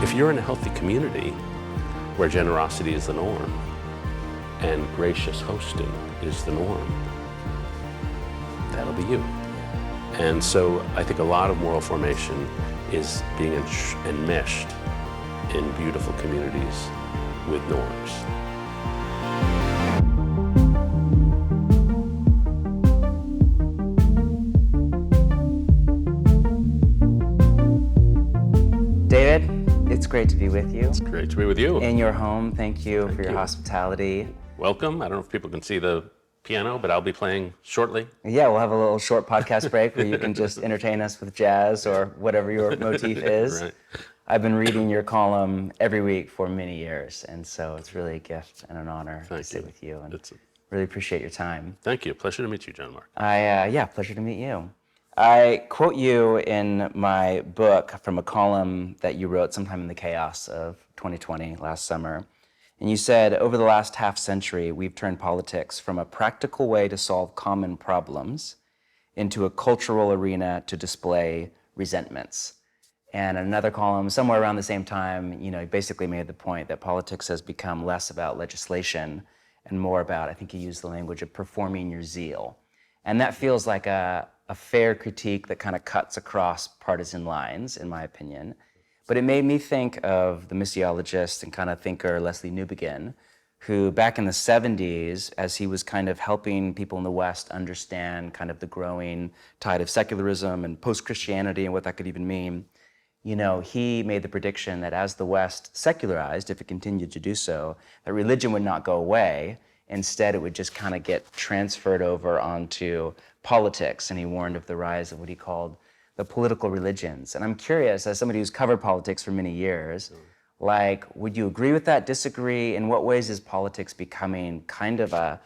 If you're in a healthy community where generosity is the norm and gracious hosting is the norm, that'll be you. And so I think a lot of moral formation is being enmeshed in beautiful communities with norms. David, it's great to be with you. It's great to be with you. In your home, thank you for your you. hospitality. Welcome. I don't know if people can see the piano, but I'll be playing shortly. Yeah, we'll have a little short podcast break where you can just entertain us with jazz or whatever your motif is. Right. I've been reading your column every week for many years, and so it's really a gift and an honor to sit with you, and really appreciate your time. Thank you. Pleasure to meet you, John Mark. Pleasure to meet you. I quote you in my book from a column that you wrote sometime in the chaos of 2020, last summer. And you said, over the last half century, we've turned politics from a practical way to solve common problems into a cultural arena to display resentments. And another column, somewhere around the same time, you basically made the point that politics has become less about legislation and more about, I think you used the language of performing your zeal. And that feels like a fair critique that kind of cuts across partisan lines, in my opinion. But it made me think of the missiologist and kind of thinker Leslie Newbegin, who back in the 70s, as he was kind of helping people in the West understand kind of the growing tide of secularism and post-Christianity and what that could even mean, he made the prediction that as the West secularized, if it continued to do so, that religion would not go away. Instead, it would just kind of get transferred over onto politics, and he warned of the rise of what he called the political religions. And I'm curious, as somebody who's covered politics for many years, would you agree with that, disagree? In what ways is politics becoming kind of a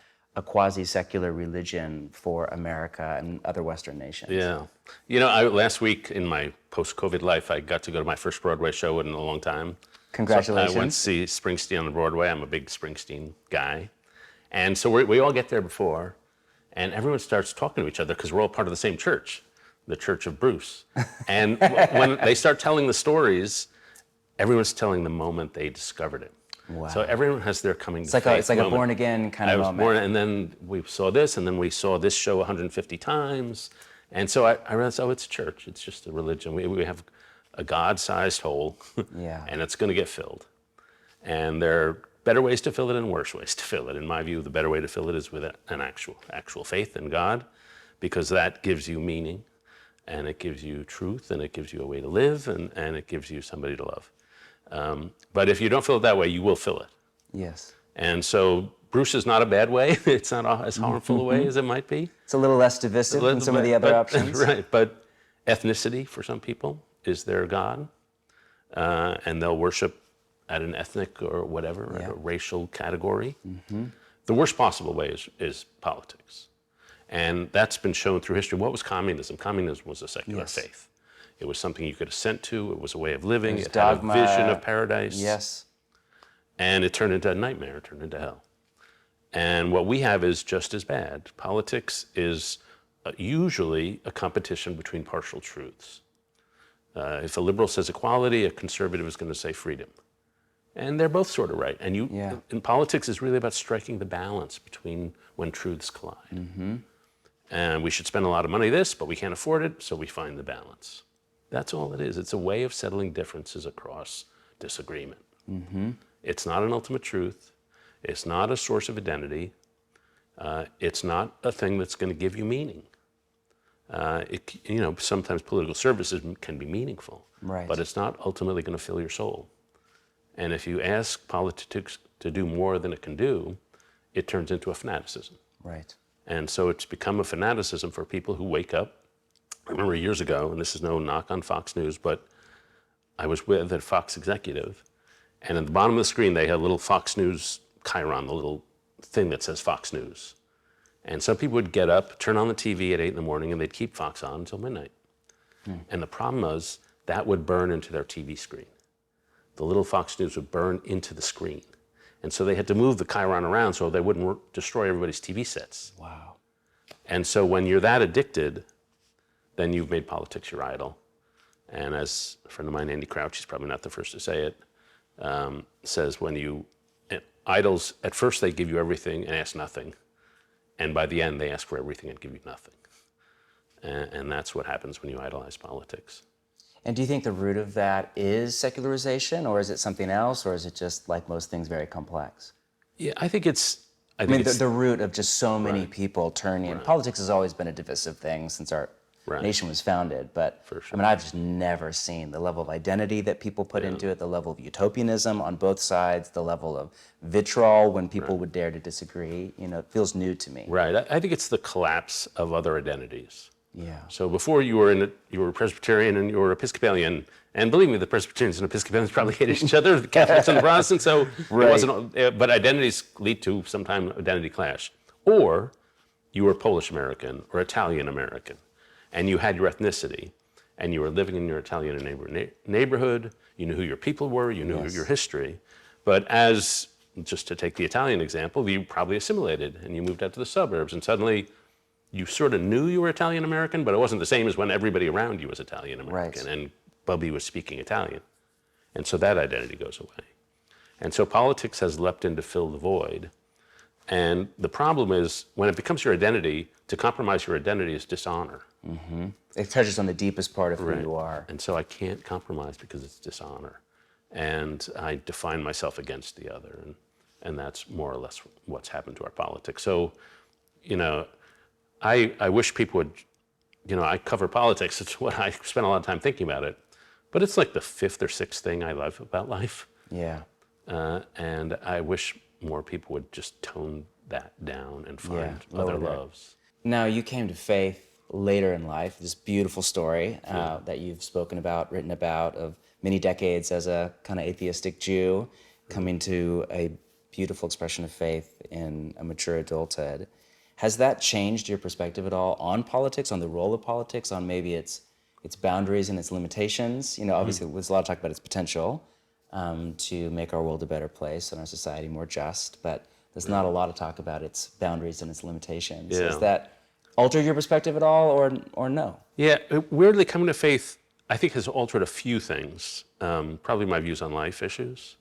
quasi-secular religion for America and other Western nations? Yeah. Last week in my post-COVID life, I got to go to my first Broadway show in a long time. Congratulations. So I went to see Springsteen on Broadway. I'm a big Springsteen guy. And so we all get there before, and everyone starts talking to each other because we're all part of the same church, the Church of Bruce. And when they start telling the stories, everyone's telling the moment they discovered it. Wow. So everyone has their coming to faith moment. It's like moment. A born again kind of moment. I was born, and then we saw this, and then we saw this show 150 times. And so I realized, it's church. It's just a religion. We have a God-sized hole, and it's going to get filled. And there are better ways to fill it and worse ways to fill it. In my view, the better way to fill it is with an actual faith in God, because that gives you meaning, and it gives you truth, and it gives you a way to live, and it gives you somebody to love. But if you don't fill it that way, you will fill it. Yes. And so Bruce is not a bad way. It's not as harmful a way as it might be. It's a little less divisive than some of the other options. Right, but ethnicity for some people is their God, and they'll worship at an ethnic or whatever, at a racial category. Mm-hmm. The worst possible way is politics. And that's been shown through history. What was communism? Communism was a secular faith. It was something you could assent to. It was a way of living. It had a vision of paradise. Yes. And it turned into a nightmare. It turned into hell. And what we have is just as bad. Politics is usually a competition between partial truths. If a liberal says equality, a conservative is going to say freedom. And they're both sort of right. And in politics, it's really about striking the balance between when truths collide. Mm-hmm. And we should spend a lot of money on this, but we can't afford it, so we find the balance. That's all it is. It's a way of settling differences across disagreement. Mm-hmm. It's not an ultimate truth. It's not a source of identity. It's not a thing that's going to give you meaning. Sometimes political services can be meaningful, but it's not ultimately going to fill your soul. And if you ask politics to do more than it can do, it turns into a fanaticism. Right. And so it's become a fanaticism for people who wake up. I remember years ago, and this is no knock on Fox News, but I was with a Fox executive, and at the bottom of the screen, they had a little Fox News chyron, the little thing that says Fox News. And some people would get up, turn on the TV at 8 in the morning, and they'd keep Fox on until midnight. And the problem was that would burn into their TV screen. The little Fox News would burn into the screen. And so they had to move the chyron around so they wouldn't destroy everybody's TV sets. Wow. And so when you're that addicted, then you've made politics your idol. And as a friend of mine, Andy Crouch, he's probably not the first to say it, says idols, at first they give you everything and ask nothing. And by the end, they ask for everything and give you nothing. And that's what happens when you idolize politics. And do you think the root of that is secularization, or is it something else, or is it just, like most things, very complex? Yeah, I think it's... I mean, the root of just so many people turning... Right. Politics has always been a divisive thing since our nation was founded, but For sure. I mean, I've just never seen the level of identity that people put into it, the level of utopianism on both sides, the level of vitriol when people would dare to disagree. You know, it feels new to me. Right. I think it's the collapse of other identities. Yeah. So before you were Presbyterian and you were Episcopalian, and believe me, the Presbyterians and Episcopalians probably hated each other, the Catholics and the Protestants, so it wasn't, but identities lead to sometimes identity clash. Or you were Polish American or Italian American, and you had your ethnicity, and you were living in your Italian neighborhood, you knew who your people were, you knew your history, but just to take the Italian example, you probably assimilated, and you moved out to the suburbs, and suddenly you sort of knew you were Italian American, but it wasn't the same as when everybody around you was Italian American and Bubby was speaking Italian. And so that identity goes away. And so politics has leapt in to fill the void. And the problem is when it becomes your identity, to compromise your identity is dishonor. Mm-hmm. It touches on the deepest part of who you are. And so I can't compromise because it's dishonor. And I define myself against the other. And that's more or less what's happened to our politics. So, you know, I wish people would, you know, I cover politics. It's what I spend a lot of time thinking about it. But it's like the fifth or sixth thing I love about life. Yeah. And I wish more people would just tone that down and find other loves. Now, you came to faith later in life, this beautiful story that you've spoken about, written about, of many decades as a kind of atheistic Jew coming to a beautiful expression of faith in a mature adulthood. Has that changed your perspective at all on politics, on the role of politics, on maybe its boundaries and its limitations? You know, obviously there's a lot of talk about its potential to make our world a better place and our society more just, but there's not a lot of talk about its boundaries and its limitations. Yeah. Has that altered your perspective at all, or no? Yeah, weirdly, coming to faith, I think, has altered a few things. Probably my views on life issues.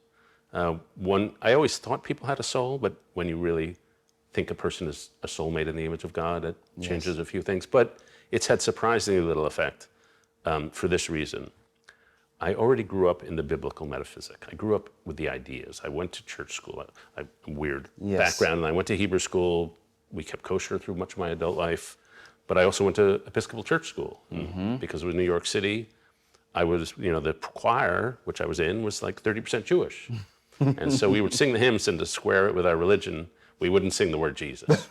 One, I always thought people had a soul, but when you really think a person is a soulmate in the image of God, it changes a few things. But it's had surprisingly little effect for this reason. I already grew up in the biblical metaphysic. I grew up with the ideas. I went to church school. I weird background, and I went to Hebrew school. We kept kosher through much of my adult life. But I also went to Episcopal church school because it was New York City. I was, you know, the choir, which I was in, was like 30% Jewish. And so we would sing the hymns, and to square it with our religion, we wouldn't sing the word Jesus.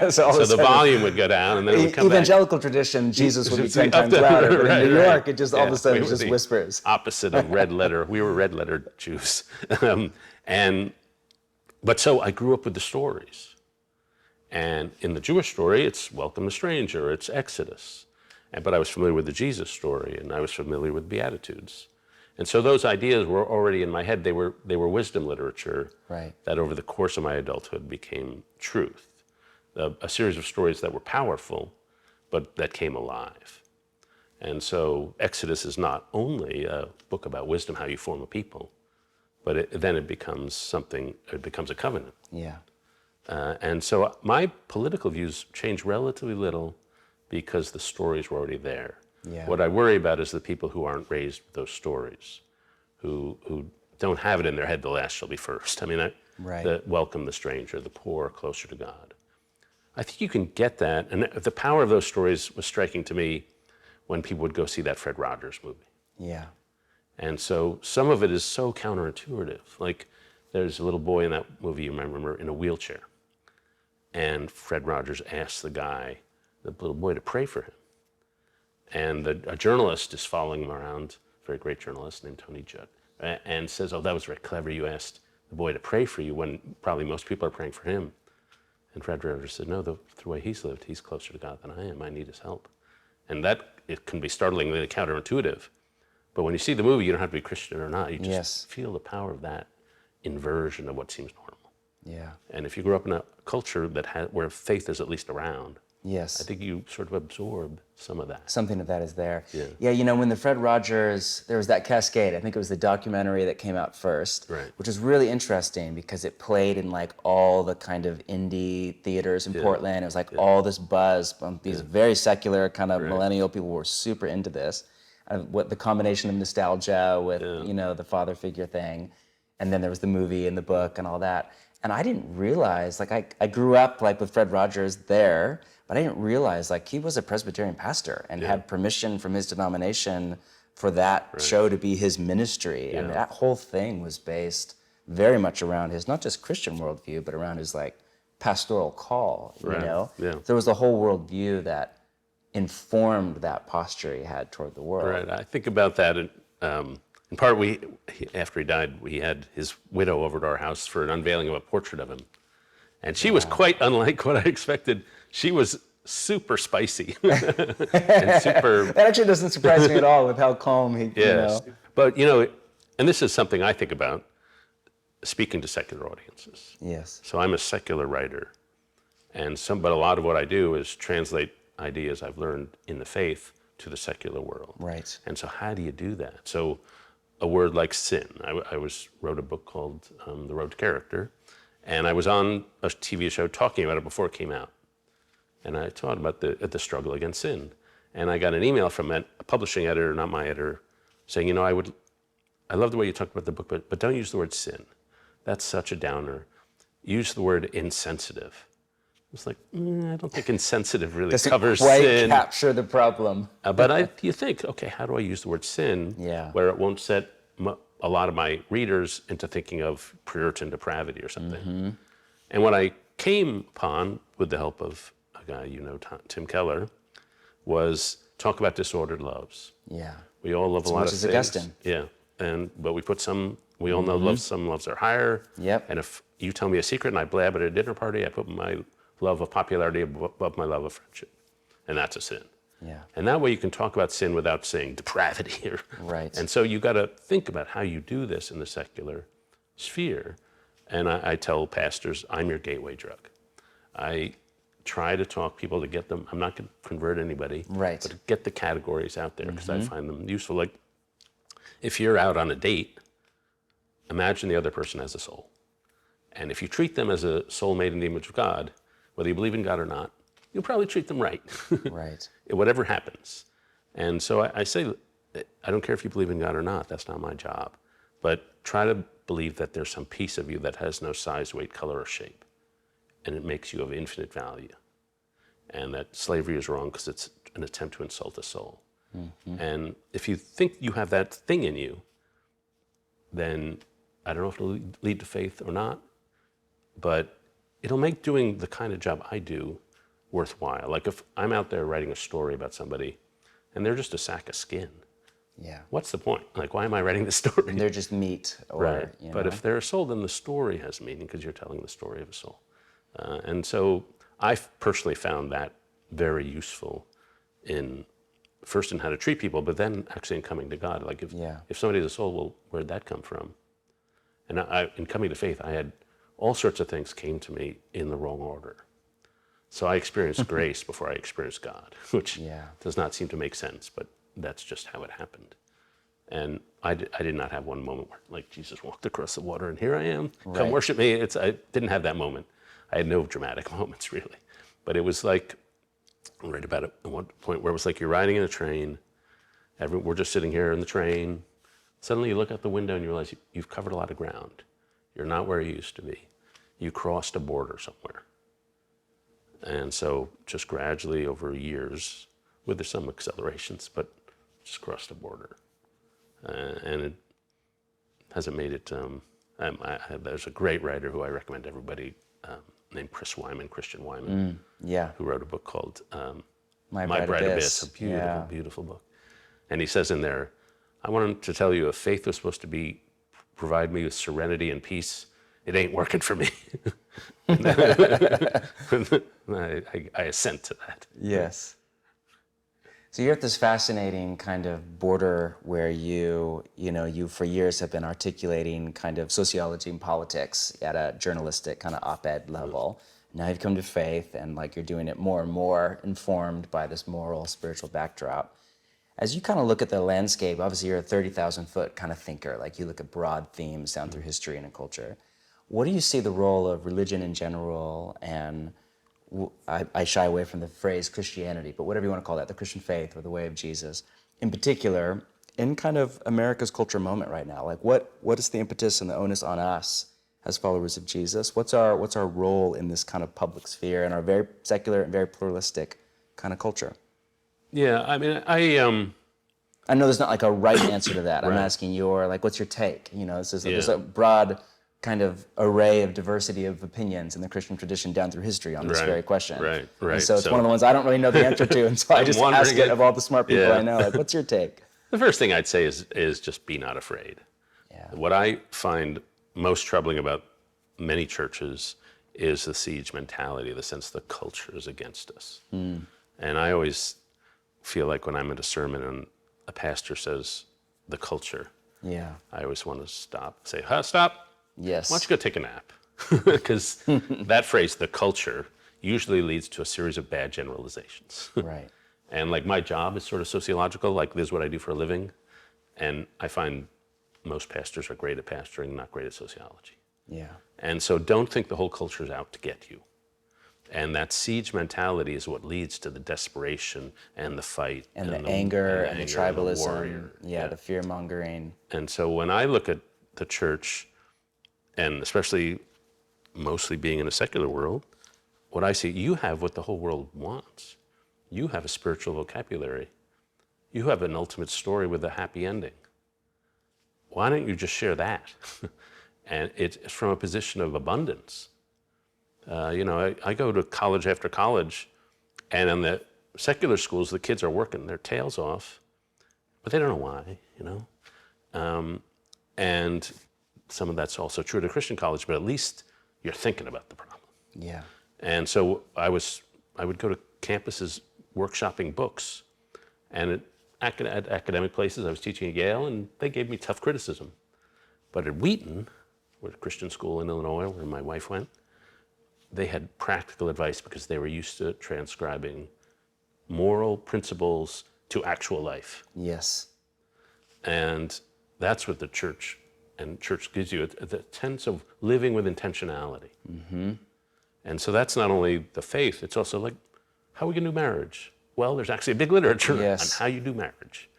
So the volume would go down, and then it would come evangelical tradition, Jesus would be 10 times louder. But in New York, it just all of a sudden just whispers. Opposite of red letter. We were red letter Jews. But so I grew up with the stories. And in the Jewish story, it's welcome the stranger, it's Exodus. But I was familiar with the Jesus story, and I was familiar with Beatitudes. And so those ideas were already in my head. They were wisdom literature that over the course of my adulthood became truth. A series of stories that were powerful, but that came alive. And so Exodus is not only a book about wisdom, how you form a people, but then it becomes something, it becomes a covenant. Yeah. And so my political views changed relatively little because the stories were already there. Yeah. What I worry about is the people who aren't raised with those stories, who don't have it in their head, the last shall be first. I mean, the welcome the stranger, the poor, closer to God. I think you can get that, and the power of those stories was striking to me when people would go see that Fred Rogers movie. Yeah. And so some of it is so counterintuitive. Like there's a little boy in that movie, you might remember, in a wheelchair. And Fred Rogers asks the little boy, to pray for him. And a journalist is following him around, a very great journalist named Tony Judd, and says, oh, that was very clever. You asked the boy to pray for you when probably most people are praying for him. And Fred Rogers said, no, the way he's lived, he's closer to God than I am. I need his help. And that, it can be startlingly counterintuitive. But when you see the movie, you don't have to be Christian or not. You just feel the power of that inversion of what seems normal. Yeah. And if you grew up in a culture where faith is at least around, Yes. I think you sort of absorb some of that. Something of that is there. Yeah. Yeah, when the Fred Rogers, there was that Cascade, I think it was the documentary that came out first, Right. which was really interesting because it played in like all the kind of indie theaters in Portland. It was like all this buzz, these very secular kind of millennial people were super into this. What the combination of nostalgia with, the father figure thing. And then there was the movie and the book and all that. And I didn't realize, like I grew up like with Fred Rogers there, but I didn't realize like he was a Presbyterian pastor and had permission from his denomination for that show to be his ministry. And that whole thing was based very much around his, not just Christian worldview, but around his like pastoral call, you know? Yeah. There was a whole worldview that informed that posture he had toward the world. Right. I think about that. In part, after he died, we had his widow over to our house for an unveiling of a portrait of him. And she was quite unlike what I expected. She was super spicy and super. That actually doesn't surprise me at all with how calm he, Yes. But, and this is something I think about speaking to secular audiences. Yes. So I'm a secular writer. But a lot of what I do is translate ideas I've learned in the faith to the secular world. Right. And so how do you do that? So a word like sin. I wrote a book called The Road to Character, and I was on a TV show talking about it before it came out. And I talked about the struggle against sin. And I got an email from a publishing editor, not my editor, saying, I love the way you talked about the book, but don't use the word sin. That's such a downer. Use the word insensitive. It's like, I don't think insensitive really covers quite sin. Capture the problem. But you think, okay, how do I use the word sin where it won't set a lot of my readers into thinking of Puritan depravity or something? Mm-hmm. And what I came upon, with the help of a guy Tim Keller, was talk about disordered loves. Yeah. We all love a lot of things. Augustine. Yeah. But we put we all know some loves are higher. Yep. And if you tell me a secret and I blab at a dinner party, I put my love of popularity above my love of friendship. And that's a sin. Yeah. And that way you can talk about sin without saying depravity. Right. And so you got to think about how you do this in the secular sphere. And I tell pastors, I'm your gateway drug. I try to talk people to get them. I'm not going to convert anybody. Right. But to get the categories out there because I find them useful. Like if you're out on a date, imagine the other person as a soul. And if you treat them as a soul made in the image of God, whether you believe in God or not, you'll probably treat them right. Right. Whatever happens. And so I say, I don't care if you believe in God or not, that's not my job. But try to believe that there's some piece of you that has no size, weight, color, or shape. And it makes you of infinite value. And that slavery is wrong because it's an attempt to insult a soul. Mm-hmm. And if you think you have that thing in you, then I don't know if it'll lead to faith or not, but it'll make doing the kind of job I do worthwhile. Like if I'm out there writing a story about somebody and they're just a sack of skin, what's the point? Like, why am I writing this story? And they're just meat. Right. But if they're a soul, then the story has meaning because you're telling the story of a soul. And so I've personally found that very useful first in how to treat people, but then actually in coming to God. Like if somebody's a soul, well, where'd that come from? And in coming to faith, I had all sorts of things came to me in the wrong order. So I experienced grace before I experienced God, which does not seem to make sense, but that's just how it happened. And I did not have one moment where, like, Jesus walked across the water and here I am, come worship me. I didn't have that moment. I had no dramatic moments, really. But it was like, right about at one point where it was like you're riding in a train, we're just sitting here in the train. Suddenly you look out the window and you realize you've covered a lot of ground. You're not where you used to be. You crossed a border somewhere. And so just gradually over years, with some accelerations, but just crossed a border. And it hasn't made it, there's a great writer who I recommend everybody, named Christian Wyman, who wrote a book called My Bright Abyss, a beautiful, beautiful book. And he says in there, I wanted to tell you, if faith was supposed to provide me with serenity and peace, it ain't working for me. I assent to that. Yes. So you're at this fascinating kind of border where you for years have been articulating kind of sociology and politics at a journalistic kind of op-ed level. Now you've come to faith, and like you're doing it more and more informed by this moral, spiritual backdrop. As you kind of look at the landscape, obviously you're a 30,000-foot kind of thinker. Like you look at broad themes down through history and culture. What do you see the role of religion in general, and I shy away from the phrase Christianity, but whatever you want to call that, the Christian faith or the way of Jesus, in particular, in kind of America's culture moment right now? Like what is the impetus and the onus on us as followers of Jesus? What's our role in this kind of public sphere and our very secular and very pluralistic kind of culture? Yeah, I mean, I know there's not like a right answer to that. I'm Right. asking your, like, what's your take? You know, there's a broad kind of array of diversity of opinions in the Christian tradition down through history on this Right, very question. right. And so it's one of the ones I don't really know the answer to, and so I just wondering ask it if- of all the smart people Yeah. I know. Like, what's your take? The first thing I'd say is just be not afraid. Yeah. What I find most troubling about many churches is the siege mentality, the sense the culture is against us. And I always feel like when I'm at a sermon and a pastor says the culture, Yeah. I always want to stop, say, stop. Yes. Why don't you go take a nap? Because that phrase, the culture, usually leads to a series of bad generalizations. Right. And like my job is sort of sociological, like this is what I do for a living. And I find most pastors are great at pastoring, not great at sociology. Yeah. And so don't think the whole culture is out to get you. And that siege mentality is what leads to the desperation and the fight. And the anger and the tribalism. warrior. Yeah, the fear mongering. And so when I look at the church, and especially mostly being in a secular world, what I see, you have what the whole world wants. You have a spiritual vocabulary. You have an ultimate story with a happy ending. Why don't you just share that? And it's from a position of abundance. I go to college after college, and in the secular schools, the kids are working their tails off, but they don't know why, and some of that's also true at a Christian college, but at least you're thinking about the problem. Yeah. And so I would go to campuses workshopping books, and at academic places, I was teaching at Yale, and they gave me tough criticism. But at Wheaton, a Christian school in Illinois, where my wife went, they had practical advice because they were used to transcribing moral principles to actual life. Yes. And that's what the church gives you, the sense of living with intentionality. Mm-hmm. And so that's not only the faith, it's also like, how are we going to do marriage? Well, there's actually a big literature Yes. on how you do marriage.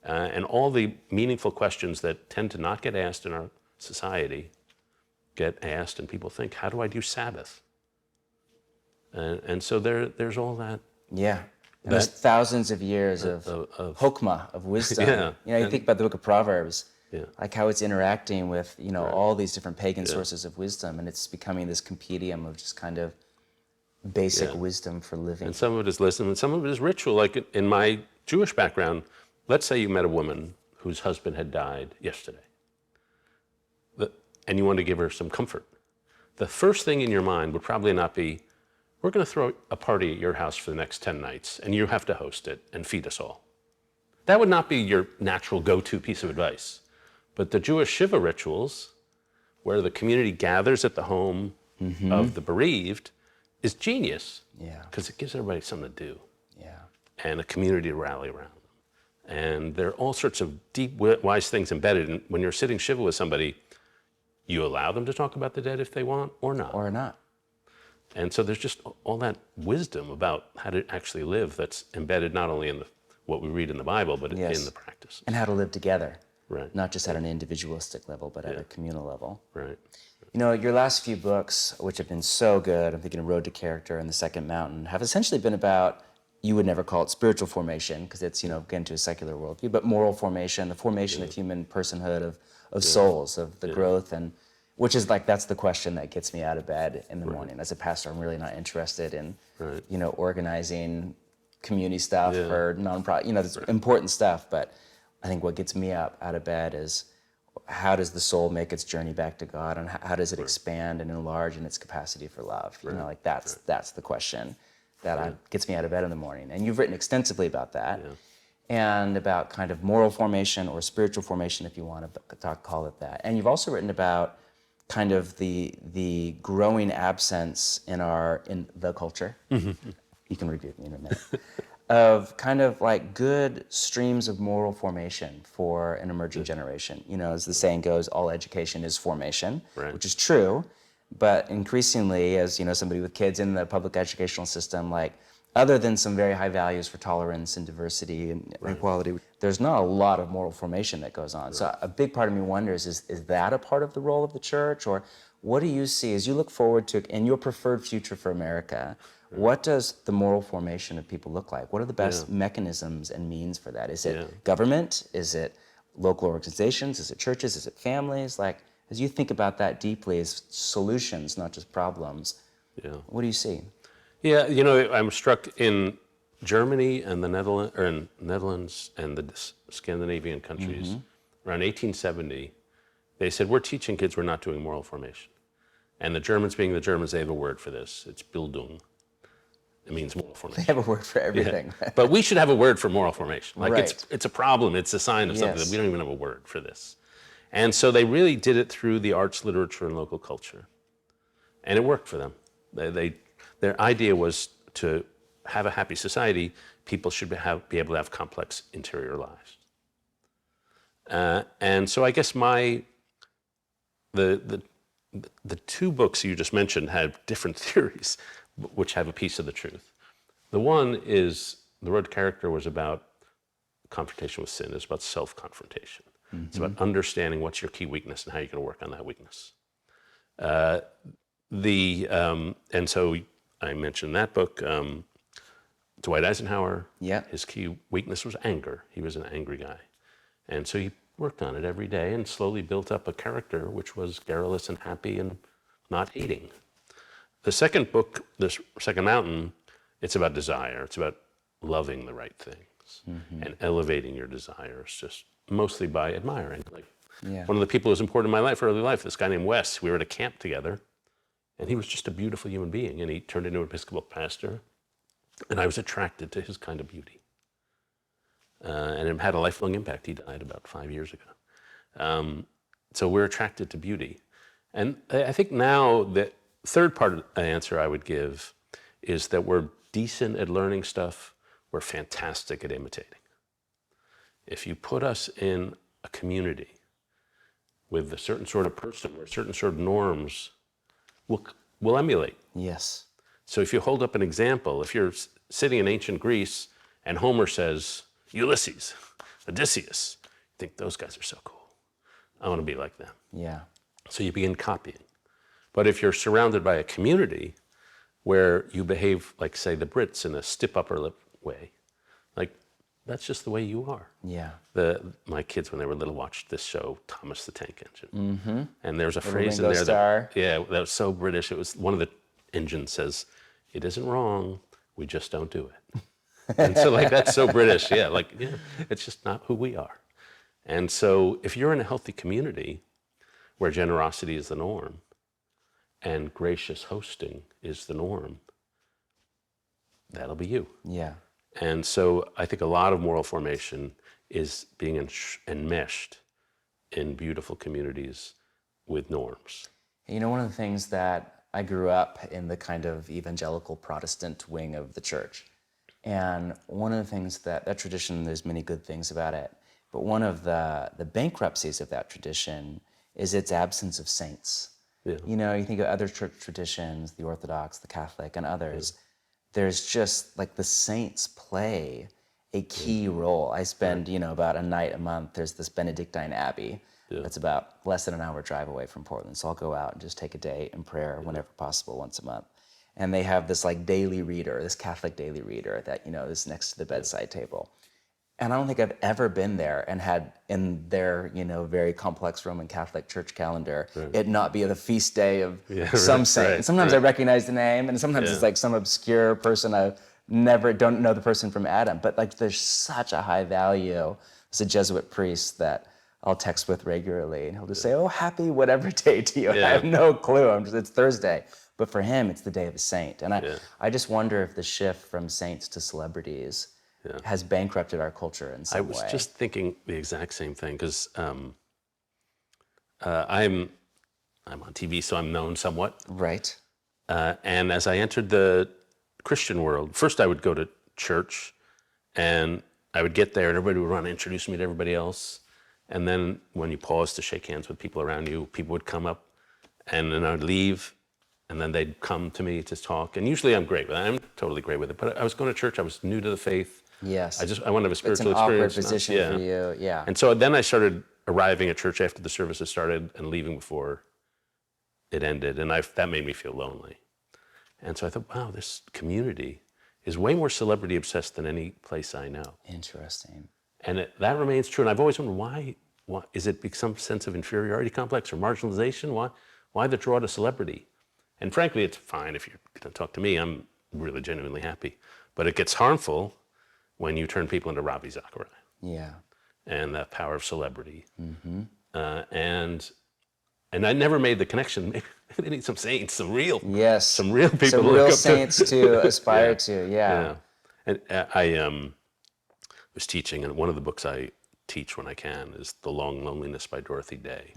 And all the meaningful questions that tend to not get asked in our society get asked, and people think, how do I do Sabbath? And so there's all that. Yeah. And there's thousands of years of hokmah, of wisdom. Yeah. You think about the book of Proverbs, Yeah. like how it's interacting with, all these different pagan sources of wisdom, and it's becoming this compendium of just kind of basic wisdom for living. And some of it is wisdom, and some of it is ritual. Like in my Jewish background, let's say you met a woman whose husband had died yesterday, and you wanted to give her some comfort. The first thing in your mind would probably not be, we're going to throw a party at your house for the next 10 nights, and you have to host it and feed us all. That would not be your natural go-to piece of advice. But the Jewish Shiva rituals, where the community gathers at the home of the bereaved, is genius. Yeah. Because it gives everybody something to do. Yeah. And a community to rally around them. And there are all sorts of deep, wise things embedded. And when you're sitting Shiva with somebody, you allow them to talk about the dead if they want or not. Or not. And so there's just all that wisdom about how to actually live that's embedded not only in what we read in the Bible, but Yes. in the practice. And how to live together. Right. Not just at an individualistic level, but at a communal level. Right. Your last few books, which have been so good, I'm thinking of Road to Character and The Second Mountain, have essentially been about, you would never call it spiritual formation, because it's, getting to a secular worldview, but moral formation, the formation of human personhood, of souls, of the growth, and which is like, that's the question that gets me out of bed in the morning. As a pastor, I'm really not interested in, organizing community stuff or nonprofit, there's important stuff, but I think what gets me up out of bed is, how does the soul make its journey back to God, and how does it expand and enlarge in its capacity for love? That's the question that gets me out of bed in the morning. And you've written extensively about that, and about kind of moral formation or spiritual formation, if you want to call it that. And you've also written about kind of the growing absence in the culture. You can rebuke me in a minute. Of kind of like good streams of moral formation for an emerging generation. You know, as the saying goes, all education is formation, Right. which is true. But increasingly, as you know, somebody with kids in the public educational system, like other than some very high values for tolerance and diversity and equality, there's not a lot of moral formation that goes on. So a big part of me wonders, is that a part of the role of the church? Or what do you see as you look forward to in your preferred future for America? What does the moral formation of people look like? What are the best mechanisms and means for that? Is it government? Is it local organizations? Is it churches? Is it families? Like, as you think about that deeply as solutions, not just problems, what do you see? Yeah, you know, I'm struck in Germany and the Netherlands and the Scandinavian countries around 1870. They said, we're teaching kids, we're not doing moral formation. And the Germans, being the Germans, they have a word for this. It's Bildung. It means moral formation. They have a word for everything. Yeah. But we should have a word for moral formation. Like Right. it's a problem. It's a sign of something Yes. that we don't even have a word for this. And so they really did it through the arts, literature, and local culture. And it worked for them. Their idea was to have a happy society, people should be able to have complex interior lives. And so I guess the two books you just mentioned had different theories, which have a piece of the truth. The one is The Road to Character was about confrontation with sin. It's about self-confrontation. It's about understanding what's your key weakness and how you're going to work on that weakness. And so I mentioned that book. Dwight Eisenhower, his key weakness was anger. He was an angry guy. And so he worked on it every day and slowly built up a character which was garrulous and happy and not hating. The second book, The Second Mountain, it's about desire. It's about loving the right things and elevating your desires, just mostly by admiring. Like one of the people who was important in my life, early life, this guy named Wes, we were at a camp together, and he was just a beautiful human being, and he turned into an Episcopal pastor, and I was attracted to his kind of beauty. And it had a lifelong impact. He died about 5 years ago. So we're attracted to beauty. And I think now the third part of the answer I would give is that we're decent at learning stuff. We're fantastic at imitating. If you put us in a community with a certain sort of person or certain sort of norms, we'll emulate. Yes. So if you hold up an example, if you're sitting in ancient Greece and Homer says, Ulysses, Odysseus, you think those guys are so cool. I want to be like them. Yeah. So you begin copying. But if you're surrounded by a community where you behave like, say, the Brits in a stiff upper lip way, like that's just the way you are. Yeah. My kids, when they were little, watched this show, Thomas the Tank Engine. And there's a phrase in Ringo there Starr. that was so British. It was one of the engines says, "It isn't wrong, we just don't do it." And so like that's so British. It's just not who we are. And so if you're in a healthy community where generosity is the norm and gracious hosting is the norm, that'll be you. Yeah. And so I think a lot of moral formation is being enmeshed in beautiful communities with norms. You know, one of the things that I grew up in the kind of evangelical Protestant wing of the church. And one of the things that tradition, there's many good things about it, but one of the bankruptcies of that tradition is its absence of saints. Yeah. You know, you think of other church traditions, the Orthodox, the Catholic, and others, there's just like the saints play a key role. I spend, about a night a month. There's this Benedictine Abbey that's about less than an hour drive away from Portland. So I'll go out and just take a day in prayer whenever possible, once a month. And they have this like daily reader, this Catholic daily reader that, is next to the bedside table. And I don't think I've ever been there and had in their, very complex Roman Catholic church calendar, it not be the feast day of some saint. And sometimes I recognize the name, and sometimes it's like some obscure person I don't know the person from Adam. But like there's such a high value. There's a Jesuit priest that I'll text with regularly, and he'll just say, "Oh, happy whatever day to you." I have no clue. It's Thursday. But for him, it's the day of a saint. And I just wonder if the shift from saints to celebrities has bankrupted our culture in some way. I was just thinking the exact same thing, because I'm I'm on TV, so I'm known somewhat. Right. And as I entered the Christian world, first I would go to church, and I would get there, and everybody would want to introduce me to everybody else. And then when you pause to shake hands with people around you, people would come up, and then I would leave, and then they'd come to me to talk. And usually I'm great with it. I'm totally great with it. But I was going to church. I was new to the faith. Yes. I wanted to have a spiritual It's an awkward experience. position for you. Yeah. And so then I started arriving at church after the services started and leaving before it ended. And that made me feel lonely. And so I thought, wow, this community is way more celebrity obsessed than any place I know. Interesting. And that remains true. And I've always wondered why is it some sense of inferiority complex or marginalization? Why the draw to celebrity? And frankly, it's fine if you're going to talk to me. I'm really genuinely happy. But it gets harmful when you turn people into Ravi Zachariah. Yeah. And the power of celebrity. And I never made the connection. Maybe they need some saints, some real people. Some real real saints to aspire to. Yeah. And I was teaching, and one of the books I teach when I can is The Long Loneliness by Dorothy Day,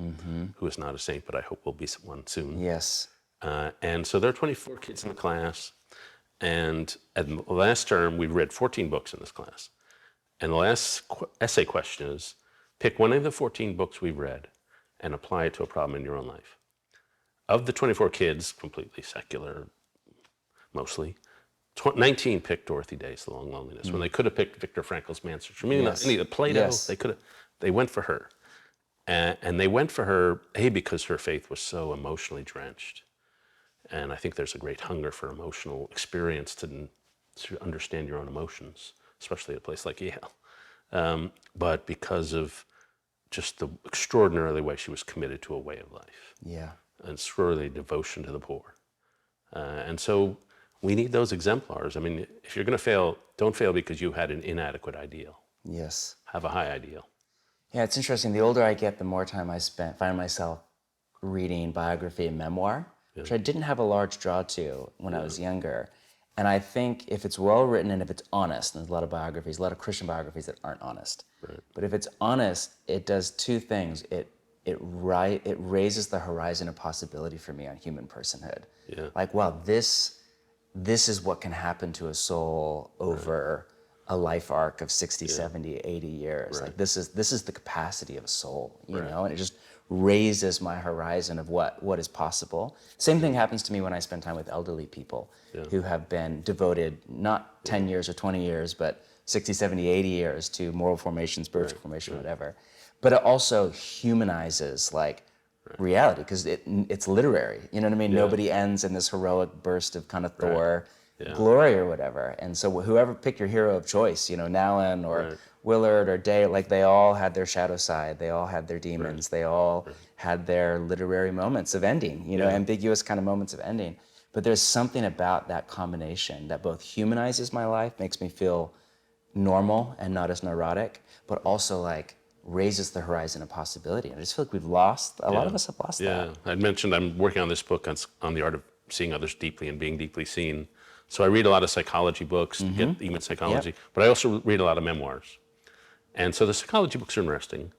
who is not a saint, but I hope will be one soon. Yes. And so there are 24 kids in the class, and at the last term, we read 14 books in this class. And the last essay question is, pick one of the 14 books we've read and apply it to a problem in your own life. Of the 24 kids, completely secular, mostly, 19 picked Dorothy Day's The Long Loneliness, when they could have picked Viktor Frankl's Man's Search for Meaning, any of Plato, they went for her. And they went for her, because her faith was so emotionally drenched. And I think there's a great hunger for emotional experience to understand your own emotions, especially at a place like Yale. But because of just the extraordinarily way she was committed to a way of life. Yeah. An extraordinary devotion to the poor. And so we need those exemplars. I mean, if you're going to fail, don't fail because you had an inadequate ideal. Yes. Have a high ideal. Yeah, it's interesting. The older I get, the more time I find myself reading biography and memoir, which I didn't have a large draw to when I was younger. And I think if it's well written and if it's honest, and there's a lot of biographies, a lot of Christian biographies that aren't honest. Right. But if it's honest, it does two things. It raises the horizon of possibility for me on human personhood. Yeah. Like, wow, this is what can happen to a soul over a life arc of 60, 70, 80 years. Like this is the capacity of a soul, you know, and it just raises my horizon of what is possible. Same thing happens to me when I spend time with elderly people who have been devoted not 10 years or 20 years, but 60, 70, 80 years to moral formation, spiritual formation, whatever. But it also humanizes like reality because it's literary. You know what I mean? Nobody ends in this heroic burst of kind of Thor glory or whatever. And so whoever pick your hero of choice, you know, Nalin or Willard or Day, like they all had their shadow side. They all had their demons. They all had their literary moments of ending, you know, ambiguous kind of moments of ending. But there's something about that combination that both humanizes my life, makes me feel normal and not as neurotic, but also like raises the horizon of possibility. And I just feel like we've lost, a lot of us have lost that. I mentioned I'm working on this book on the art of seeing others deeply and being deeply seen. So I read a lot of psychology books, get even psychology, but I also read a lot of memoirs. And so the psychology books are interesting.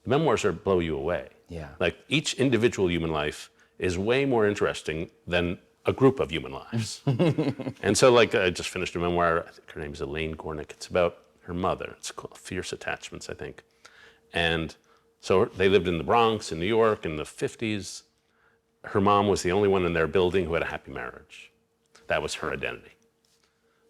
The memoirs blow you away. Yeah. Like each individual human life is way more interesting than a group of human lives. And so like I just finished a memoir, I think her name is Elaine Gornick. It's about her mother. It's called Fierce Attachments, I think. And so they lived in the Bronx in New York in the 50s. Her mom was the only one in their building who had a happy marriage. That was her identity.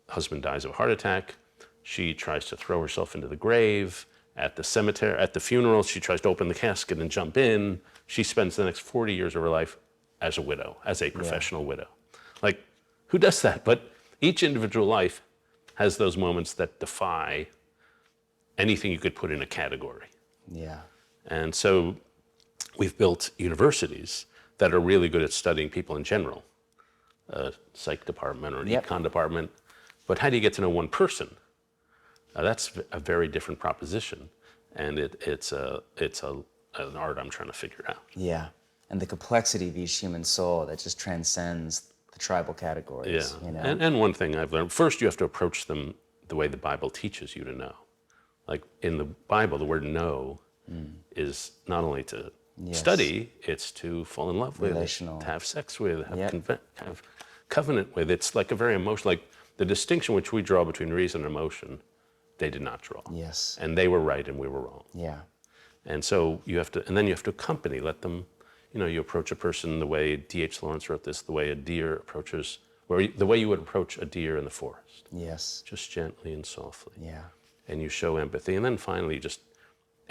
The husband dies of a heart attack. She tries to throw herself into the grave. At the cemetery, at the funeral, she tries to open the casket and jump in. She spends the next 40 years of her life as a widow, as a professional widow. Like, who does that? But each individual life has those moments that defy anything you could put in a category. Yeah. And so we've built universities that are really good at studying people in general, a psych department or an econ department. But how do you get to know one person? That's a very different proposition. And it's an art I'm trying to figure out. Yeah. And the complexity of each human soul that just transcends the tribal categories. Yeah. You know? And one thing I've learned, first you have to approach them the way the Bible teaches you to know. Like in the Bible, the word know is not only to Yes. study, it's to fall in love with, Relational. to have sex with, have, Yep. have covenant with. It's like a very emotional, like the distinction which we draw between reason and emotion, they did not draw. Yes. And they were right and we were wrong. Yeah. And so you have to, and then you have to accompany, let them, you approach a person the way D.H. Lawrence wrote this, the way a deer approaches, the way you would approach a deer in the forest, Yes. just gently and softly. Yeah. And you show empathy. And then finally, just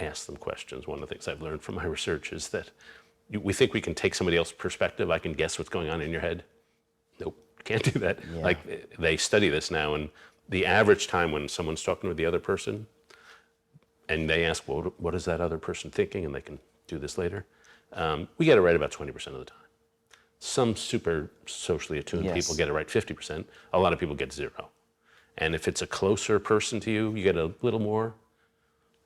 ask them questions. One of the things I've learned from my research is that we think we can take somebody else's perspective. I can guess what's going on in your head. Nope, can't do that. Yeah. Like they study this now, and the average time when someone's talking with the other person, and they ask, well, what is that other person thinking? And they can do this later. We get it right about 20% of the time. Some super socially attuned Yes. people get it right 50%. A lot of people get 0. And if it's a closer person to you, you get a little more,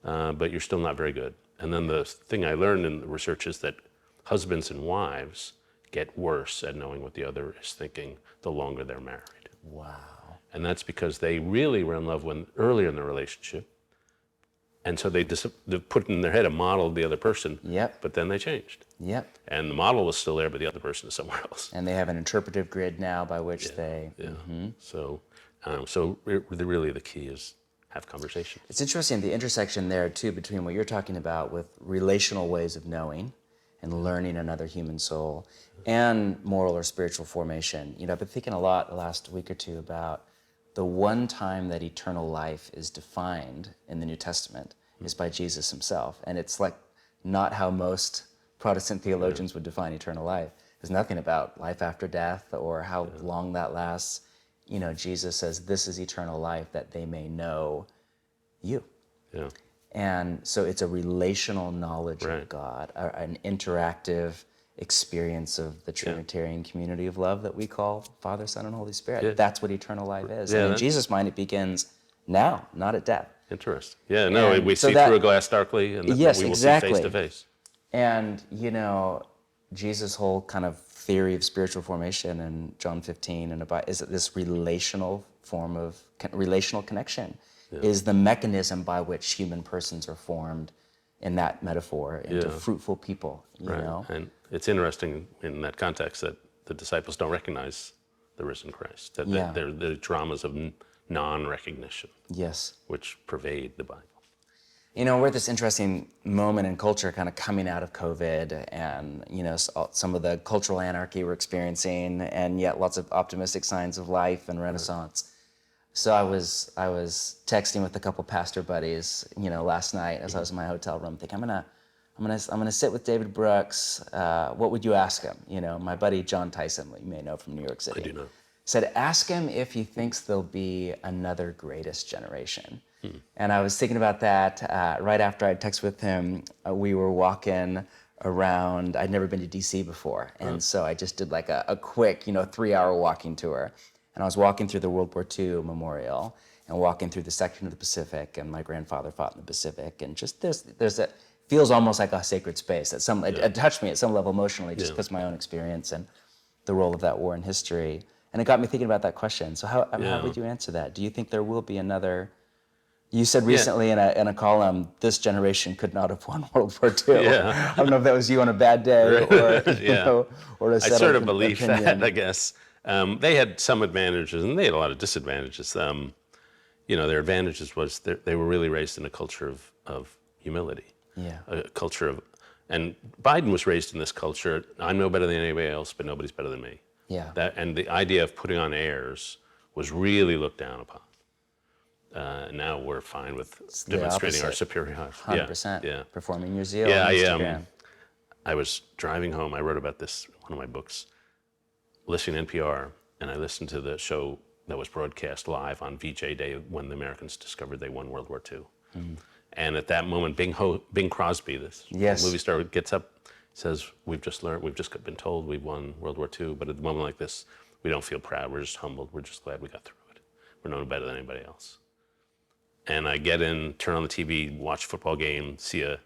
but you're still not very good. And then the thing I learned in the research is that husbands and wives get worse at knowing what the other is thinking the longer they're married. Wow. And that's because they really were in love earlier in the relationship. And so they put in their head a model of the other person, Yep. but then they changed. Yep. And the model was still there, but the other person is somewhere else. And they have an interpretive grid now by which they. Yeah. So really the key is have conversations. It's interesting, the intersection there too between what you're talking about with relational ways of knowing and learning another human soul and moral or spiritual formation. I've been thinking a lot the last week or two about the one time that eternal life is defined in the New Testament is by Jesus himself. And it's like not how most Protestant theologians would define eternal life. There's nothing about life after death or how long that lasts. Jesus says, this is eternal life, that they may know you. Yeah. And so it's a relational knowledge Right. of God, an interactive experience of the Trinitarian community of love that we call Father, Son, and Holy Spirit. Yeah. That's what eternal life is. Yeah, And in Jesus' mind, it begins now, not at death. Interesting. Yeah, no, And we so see that- through a glass darkly, and Yes, we will exactly. see face to face. And, Jesus' whole kind of theory of spiritual formation in John 15 and about is that this relational form of relational connection is the mechanism by which human persons are formed in that metaphor into fruitful people, you know? And it's interesting in that context that the disciples don't recognize the risen Christ, that they're the dramas of non-recognition, Yes. which pervade the Bible. We're at this interesting moment in culture kind of coming out of COVID and, some of the cultural anarchy we're experiencing and yet lots of optimistic signs of life and renaissance. So I was texting with a couple pastor buddies, last night as I was in my hotel room thinking, I'm gonna sit with David Brooks. What would you ask him? My buddy John Tyson, you may know from New York City. I do know. Said, ask him if he thinks there'll be another greatest generation. And I was thinking about that right after I texted with him. We were walking around. I'd never been to DC before. And so I just did like a quick, 3-hour walking tour. And I was walking through the World War II Memorial and walking through the section of the Pacific. And my grandfather fought in the Pacific. And just feels almost like a sacred space. It touched me at some level emotionally just because of my own experience and the role of that war in history. And it got me thinking about that question. So how would you answer that? Do you think there will be another? You said recently in a column, this generation could not have won World War II. Yeah. I don't know if that was you on a bad day or or a I settled sort of believe opinion. that, I guess. They had some advantages, and they had a lot of disadvantages. Their advantages was they were really raised in a culture of humility. Yeah. A culture of, and Biden was raised in this culture, I'm no better than anybody else, but nobody's better than me. Yeah. And the idea of putting on airs was really looked down upon. Now we're fine with demonstrating our opposite. superiority. 100%. Yeah. Performing your zeal Yeah, on Instagram. I was driving home. I wrote about this in one of my books, listening to NPR, and I listened to the show that was broadcast live on VJ Day when the Americans discovered they won World War II. And at that moment, Bing Crosby, this movie star, gets up, says, we've just been told we've won World War II, but at a moment like this, we don't feel proud. We're just humbled. We're just glad we got through it. We're no better than anybody else. And I get in, turn on the TV, watch a football game, see a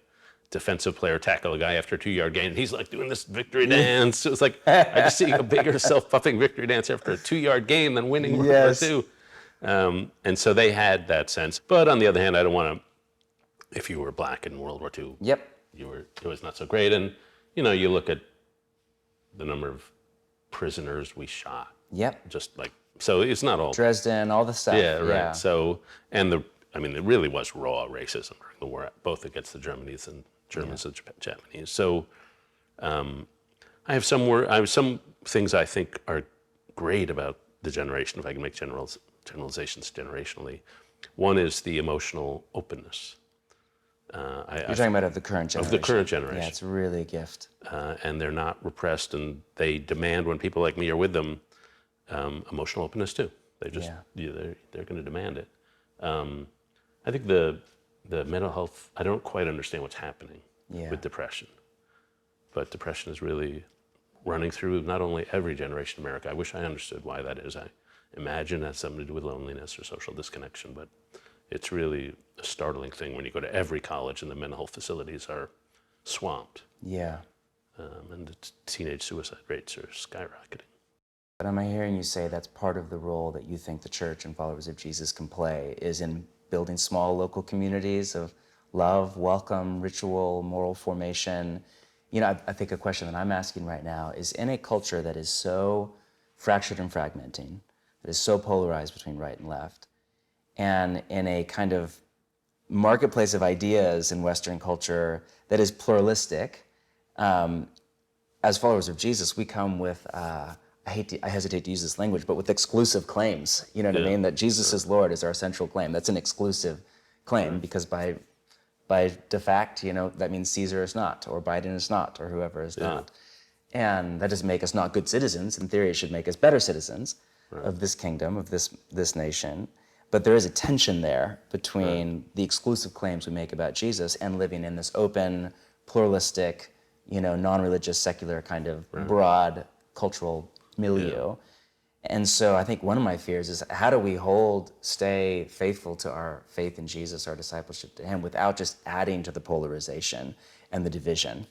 defensive player tackle a guy after a 2-yard gain. And he's like doing this victory dance. It was like, I just see a bigger self-puffing victory dance after a 2-yard gain than winning World War II. And so they had that sense. But on the other hand, I don't want to, if you were black in World War II, Yep. it was not so great. And, you look at the number of prisoners we shot. Yep. Just like, so it's not all. Dresden, all the stuff. Yeah, right. Yeah. So, and it really was raw racism during the war, both against the Germans and the Japanese. So, I have some things I think are great about the generation, if I can make generalizations generationally. One is the emotional openness. You're talking about of the current generation. Of the current generation. Yeah, it's really a gift. And they're not repressed, and they demand, when people like me are with them, emotional openness too. They just, they're going to demand it. I think the mental health, I don't quite understand what's happening with depression. But depression is really running through not only every generation in America. I wish I understood why that is. I imagine it has something to do with loneliness or social disconnection, but it's really a startling thing when you go to every college and the mental health facilities are swamped. Yeah. And the teenage suicide rates are skyrocketing. But am I hearing you say that's part of the role that you think the church and followers of Jesus can play, is in building small local communities of love, welcome, ritual, moral formation? I think a question that I'm asking right now is, in a culture that is so fractured and fragmenting, that is so polarized between right and left, and in a kind of marketplace of ideas in Western culture that is pluralistic, as followers of Jesus, we come with, I hesitate to use this language, but with exclusive claims. You know what I mean? That Jesus is Lord is our central claim. That's an exclusive claim because by de facto, that means Caesar is not, or Biden is not, or whoever is not. And that doesn't make us not good citizens. In theory, it should make us better citizens of this kingdom, of this nation. But there is a tension there between the exclusive claims we make about Jesus and living in this open, pluralistic, non-religious, secular kind of broad cultural milieu. And so I think one of my fears is, how do we stay faithful to our faith in Jesus, our discipleship to him, without just adding to the polarization and the division?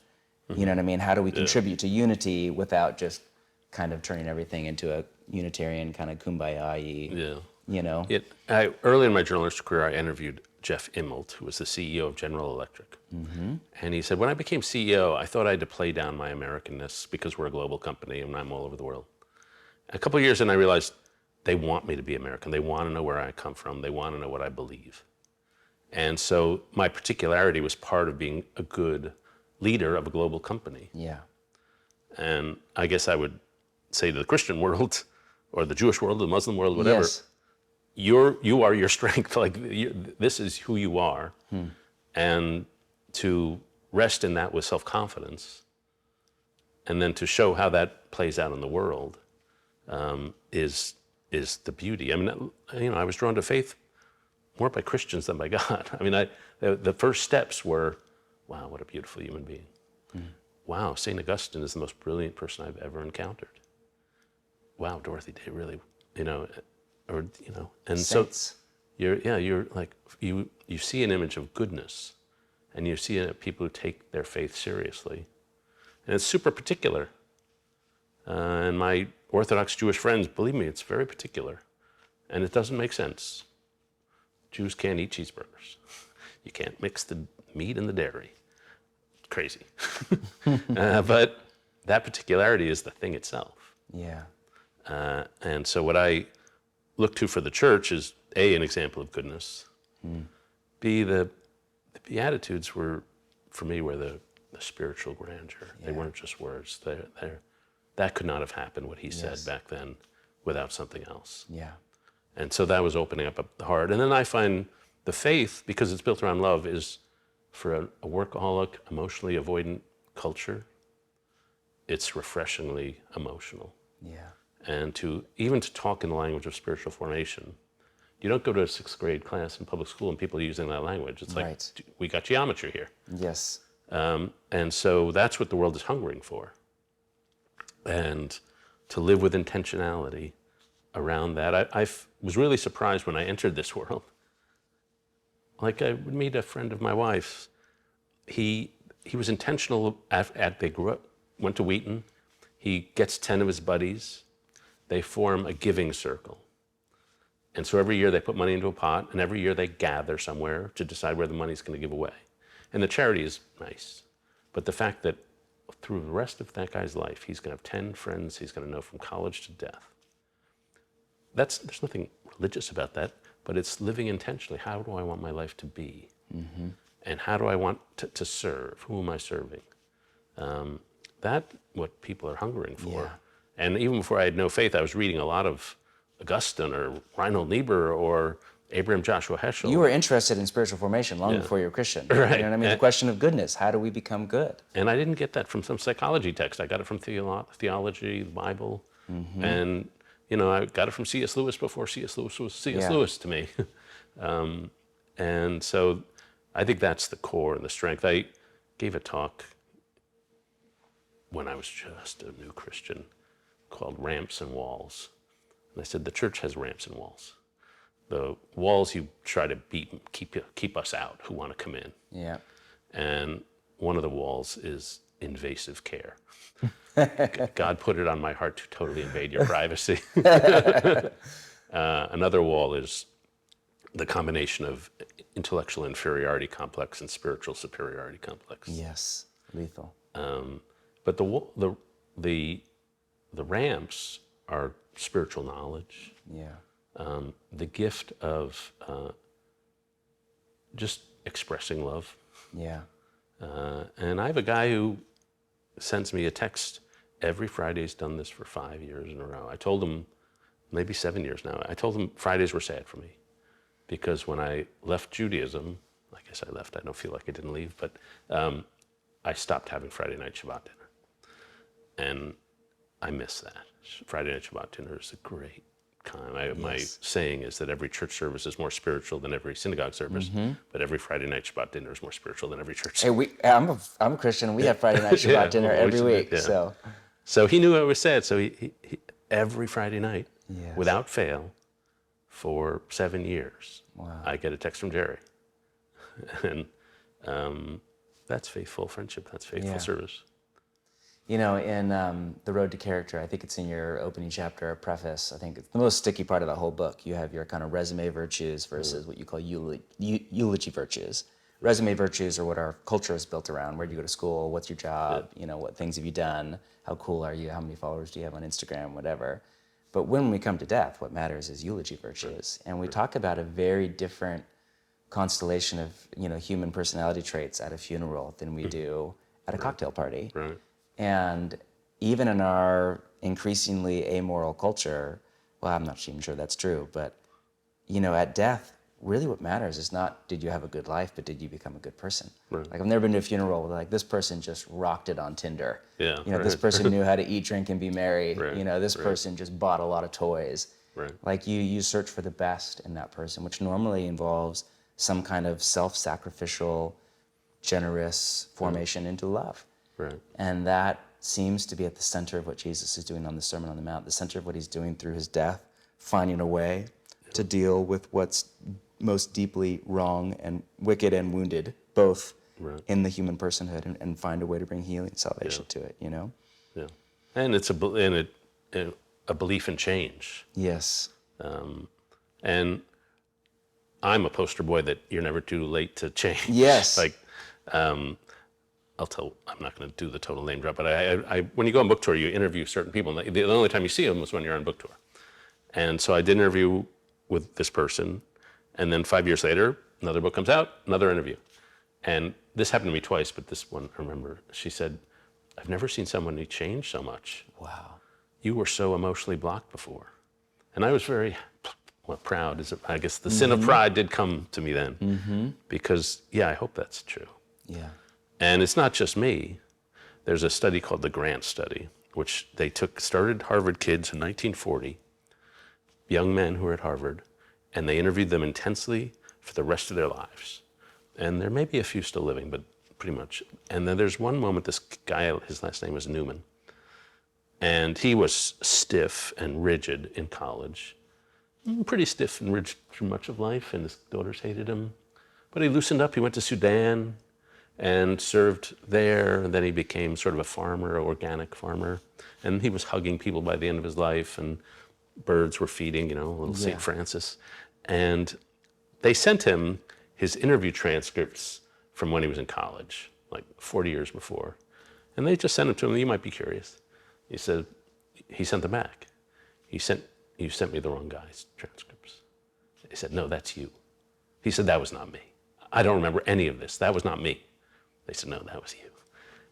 You know what I mean? How do we contribute to unity without just kind of turning everything into a Unitarian kind of kumbaya-y, Early in my journalistic career, I interviewed Jeff Immelt, who was the CEO of General Electric. And he said, when I became CEO, I thought I had to play down my Americanness because we're a global company and I'm all over the world. A couple of years in, I realized they want me to be American. They want to know where I come from. They want to know what I believe. And so my particularity was part of being a good leader of a global company. Yeah. And I guess I would say to the Christian world, or the Jewish world, the Muslim world, whatever, you are your strength. Like, this is who you are. And to rest in that with self-confidence, and then to show how that plays out in the world, is the beauty. I mean, I was drawn to faith more by Christians than by God. I mean, the first steps were, wow, what a beautiful human being. Wow, St. Augustine is the most brilliant person I've ever encountered. Wow, Dorothy Day really, and Saints. So you're like, you see an image of goodness, and you see people who take their faith seriously, and it's super particular. And my Orthodox Jewish friends, believe me, it's very particular, and it doesn't make sense. Jews can't eat cheeseburgers. You can't mix the meat and the dairy. Crazy. But that particularity is the thing itself. Yeah. And so what I look to for the church is, A, an example of goodness. B, the Beatitudes were, for me, were the spiritual grandeur. They weren't just words. That could not have happened, what he said back then, without something else. Yeah. And so that was opening up the heart. And then I find the faith, because it's built around love, is for a workaholic, emotionally avoidant culture, it's refreshingly emotional. Yeah. And even to talk in the language of spiritual formation, you don't go to a 6th grade class in public school and people are using that language. It's like, we got geometry here. Yes. And so that's what the world is hungering for. And to live with intentionality around that. I was really surprised when I entered this world. Like, I would meet a friend of my wife's. He was intentional they grew up, went to Wheaton. He gets 10 of his buddies. They form a giving circle. And so every year they put money into a pot, and every year they gather somewhere to decide where the money's going to give away. And the charity is nice. But the fact that through the rest of that guy's life, he's going to have 10 friends he's going to know from college to death. There's nothing religious about that, but it's living intentionally. How do I want my life to be? Mm-hmm. And how do I want to serve? Who am I serving? That's what people are hungering for. Yeah. And even before I had no faith, I was reading a lot of Augustine or Reinhold Niebuhr or Abraham Joshua Heschel. You were interested in spiritual formation long before you were Christian. Right. You know what I mean? The question of goodness. How do we become good? And I didn't get that from some psychology text. I got it from theology, the Bible. Mm-hmm. And, I got it from C.S. Lewis before C.S. Lewis was C.S. Lewis to me. And so I think that's the core and the strength. I gave a talk when I was just a new Christian called Ramps and Walls. And I said, the church has ramps and walls. The walls you try to keep us out who want to come in. Yeah. And one of the walls is invasive care. God put it on my heart to totally invade your privacy. Another wall is the combination of intellectual inferiority complex and spiritual superiority complex. Yes, lethal. But the ramps are spiritual knowledge. Yeah. The gift of just expressing love. Yeah. And I have a guy who sends me a text every Friday. He's done this for 5 years in a row. I told him, maybe 7 years now, I told him Fridays were sad for me because when I left Judaism, I guess I left, I don't feel like I didn't leave, but I stopped having Friday night Shabbat dinner. And I miss that. Friday night Shabbat dinner is a great time. My saying is that every church service is more spiritual than every synagogue service, but every Friday night Shabbat dinner is more spiritual than every church service. Hey, I'm a Christian. We have Friday night Shabbat dinner every week. Yeah. So he knew I was sad. So he every Friday night, without fail, for 7 years, I get a text from Jerry. And that's faithful friendship. That's faithful service. In The Road to Character, I think it's in your opening chapter or preface, I think it's the most sticky part of the whole book. You have your kind of resume virtues versus what you call eulogy virtues. Resume virtues are what our culture is built around. Where do you go to school? What's your job? What things have you done? How cool are you? How many followers do you have on Instagram? Whatever. But when we come to death, what matters is eulogy virtues. And we talk about a very different constellation of, human personality traits at a funeral than we do at a cocktail party. Right. And even in our increasingly amoral culture, well, I'm not even sure that's true, but, at death, really what matters is not did you have a good life, but did you become a good person? Right. Like, I've never been to a funeral where this person just rocked it on Tinder. Yeah. This person knew how to eat, drink, and be merry. Right. This person just bought a lot of toys. Right. Like, you search for the best in that person, which normally involves some kind of self-sacrificial, generous formation into love. Right. And that seems to be at the center of what Jesus is doing on the Sermon on the Mount, the center of what he's doing through his death, finding a way to deal with what's most deeply wrong and wicked and wounded, both in the human personhood, and find a way to bring healing, salvation to it, Yeah. And it's a belief in change. Yes. And I'm a poster boy that you're never too late to change. Yes. I'm not going to do the total name drop, but I when you go on book tour, you interview certain people. And the only time you see them is when you're on book tour. And so I did an interview with this person, and then 5 years later, another book comes out, another interview. And this happened to me twice, but this one, I remember, she said, I've never seen someone who changed so much. Wow. You were so emotionally blocked before. And I was very proud. I guess the sin of pride did come to me then. Because, I hope that's true. Yeah. And it's not just me. There's a study called the Grant Study, which they started Harvard kids in 1940, young men who were at Harvard, and they interviewed them intensely for the rest of their lives. And there may be a few still living, but pretty much. And then there's one moment, this guy, his last name was Newman, and he was stiff and rigid in college, pretty stiff and rigid through much of life, and his daughters hated him. But he loosened up, he went to Sudan, and served there, and then he became sort of a farmer, an organic farmer, and he was hugging people by the end of his life, and birds were feeding, little St. Francis. And they sent him his interview transcripts from when he was in college, like 40 years before. And they just sent them to him. You might be curious. He said, he sent them back. You sent me the wrong guy's transcripts. He said, no, that's you. He said, that was not me. I don't remember any of this. That was not me. They said, no, that was you.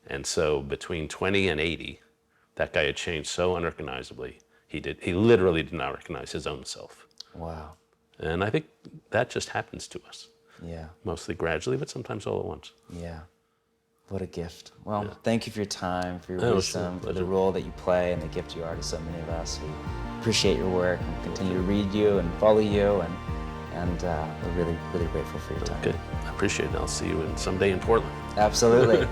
And so between 20 and 80, that guy had changed so unrecognizably. He literally did not recognize his own self. Wow. And I think that just happens to us. Yeah. Mostly gradually, but sometimes all at once. Yeah. What a gift. Well, thank you for your time, for your Oh, wisdom, sure. for the role that you play and the gift you are to so many of us. We appreciate your work and continue to read you and follow you, and we're really, really grateful for your time. Good. I appreciate it. I'll see you someday in Portland. Absolutely.